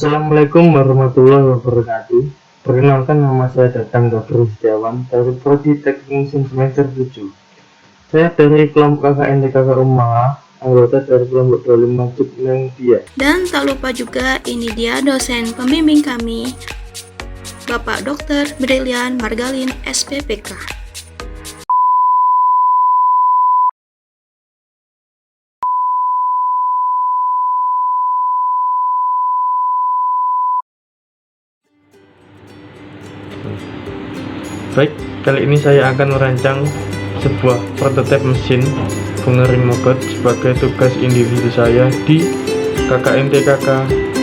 Assalamualaikum warahmatullahi wabarakatuh. Perkenalkan, nama saya Dadang Gabril Setiyawan dari PRODI Teknik Mesin semester 7. Saya dari Kelompok KKNT-KK UMAHA, anggota dari Kelompok Maggot Meuthia. Dan tak lupa juga, ini dia dosen pembimbing kami, Bapak Dr. Brilian Margalin SPPK. Baik, kali ini saya akan merancang sebuah prototipe mesin pengering maggot sebagai tugas individu saya di KKNT-KK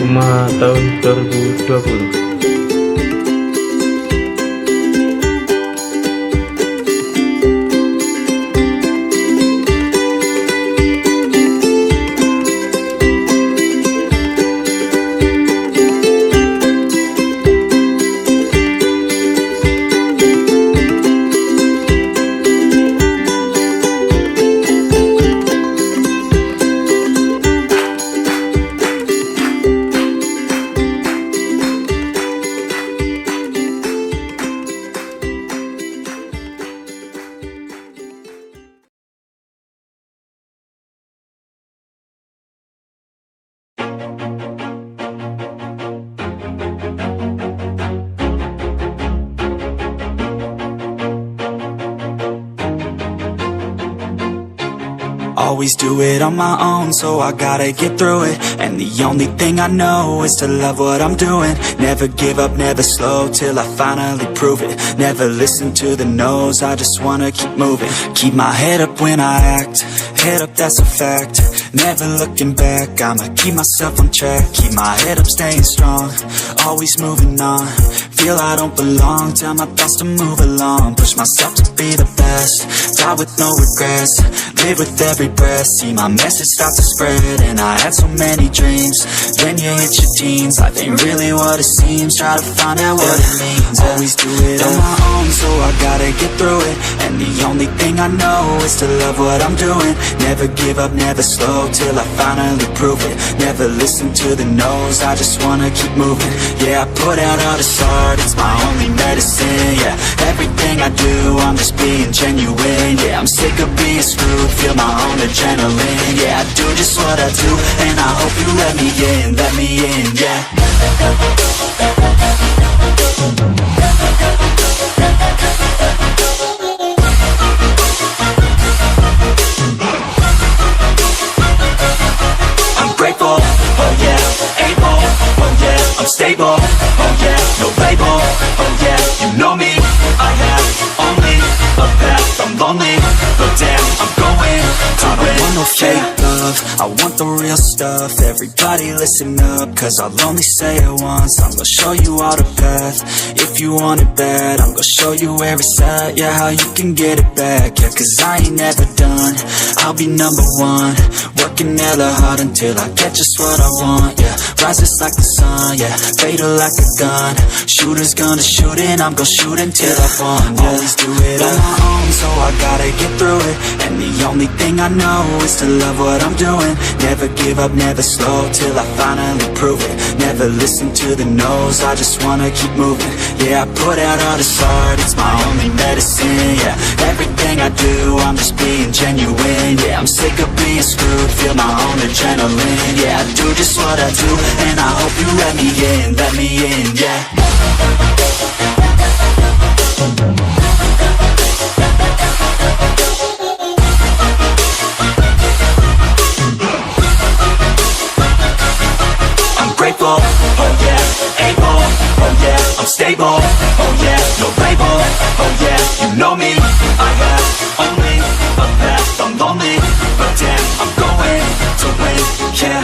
UMAHA tahun 2020. Always do it on my own, so I gotta get through it. And the only thing I know is to love what I'm doing. Never give up, never slow, till I finally prove it. Never listen to the no's, I just wanna keep moving. Keep my head up when I act, head up, that's a fact. Never looking back, I'ma keep myself on track. Keep my head up, staying strong, always moving on. Feel I don't belong, tell my thoughts to move along. Push myself to be the best, die with no regrets. Live with every breath, see my message start to spread. And I had so many dreams, then you hit your teens. Life ain't really what it seems, try to find out what it means. Always do it on my own, so I gotta get through it. And the only thing I know is to love what I'm doing. Never give up, never slow, till I finally prove it. Never listen to the no's, I just wanna keep moving. Yeah, I put out all this art, it's my only medicine. Yeah, everything I do, I'm just being genuine. Yeah, I'm sick of being screwed, feel my own adrenaline. Yeah, I do just what I do, and I hope you let me in, yeah. I'm grateful, oh yeah, able, oh yeah, I'm stable, oh yeah, no label, oh yeah, you know me, I have only a path, I'm lonely, but damn, I'm going to win. I don't want no fake love, I want the real stuff. Everybody listen up, cause I'll only say it once. I'm gonna show you all the path, if you want it bad. I'm gonna show you where it's at, yeah, how you can get it back. Yeah, cause I ain't never done, I'll be number one. Working hella hard until I get just what I want, yeah. Rises like the sun, yeah, fatal like a gun. Shooter's gonna shoot and I'm gonna shoot until I fall, yeah. Always do it on my own, so I gotta get through it. And the only thing I know is to love what I'm doing. Never give up, never slow, till I finally prove it. Never listen to the no's, I just wanna keep moving. Yeah, I put out all this art, it's my only medicine. Yeah, everything I do, I'm just being genuine. Yeah, I'm sick of being screwed, feel my own adrenaline. Yeah, I do just what I do, and I hope you let me in, yeah. I'm grateful, oh yeah, able, oh yeah, I'm stable, oh yeah, no label, oh yeah, you know me, I have only a path, I'm lonely, but damn, I'm going to win, yeah.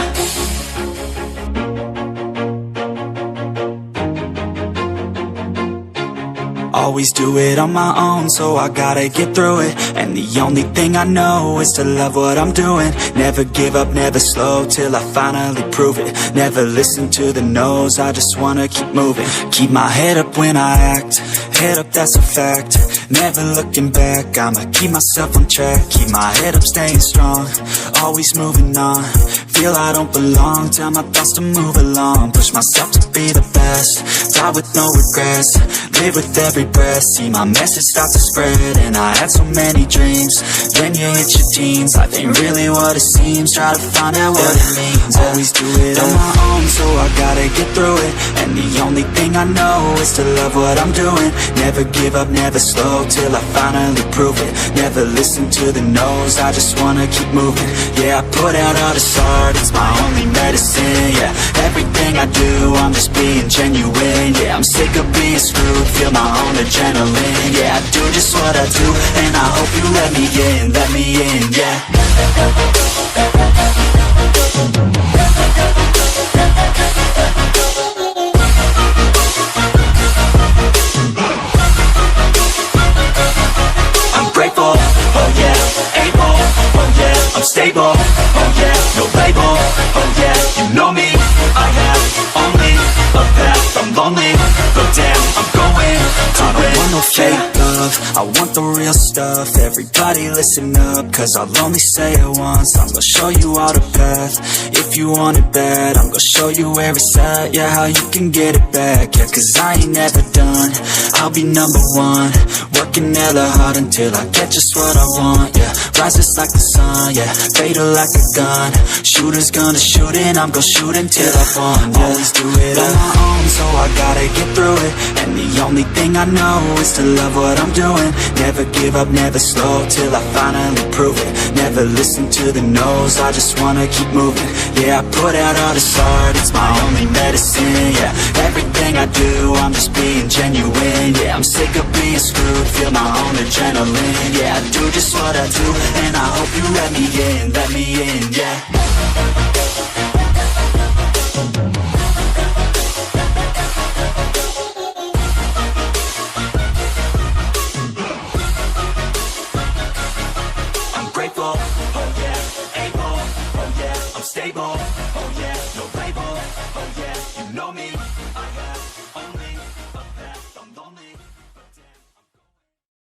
Always do it on my own, so I gotta get through it. And the only thing I know is to love what I'm doing. Never give up, never slow, till I finally prove it. Never listen to the no's, I just wanna keep moving. Keep my head up when I act, head up, that's a fact. Never looking back, I'ma keep myself on track. Keep my head up, staying strong, always moving on. feel I don't belong, tell my thoughts to move along, push myself to be the best, die with no regrets, live with every breath, see my message start to spread, and I had so many dreams, then you hit your teens, life ain't really what it seems, try to find out what it means, always do it on my own, so I gotta get through it, and the only thing I know is to love what I'm doing, never give up, never slow, till I finally prove it, never listen to the no's, I just wanna keep moving, yeah, I put out all this art, it's my only medicine, yeah, everything I do, I'm just being genuine, yeah, I'm sick of being screwed, feel my own adrenaline, yeah, I do just what I do, and I hope you let me in, yeah. I'm grateful, oh yeah, able, oh yeah, I'm stable, oh yeah, no label, oh yeah, you know me, I have only a path, I'm lonely, but damn, I'm going to win. I don't want no fake love, I want the real stuff, everybody listen up, cause I'll only say it once, I'm gonna show you all the path, if you want it bad, I'm gonna show you where it's at, yeah, how you can get it back, yeah, cause I ain't never done, I'll be number one, working hella hard until I get just what I want, yeah, rises like the sun, yeah, fatal like a gun, shooters gonna shoot and I'm gonna shoot until I won, yeah, always do it on my own, so I gotta get through it, and the only thing I know is to love what I'm doing, never give up, never slow, till I finally prove it, never listen to the no's, I just wanna keep moving, yeah, I put out all this art, it's my only medicine, yeah, everything I do, I'm just being genuine, yeah, I'm sick of being screwed, feel my own adrenaline, yeah, I do just what I do, and I hope you let me in, yeah. I'm grateful, oh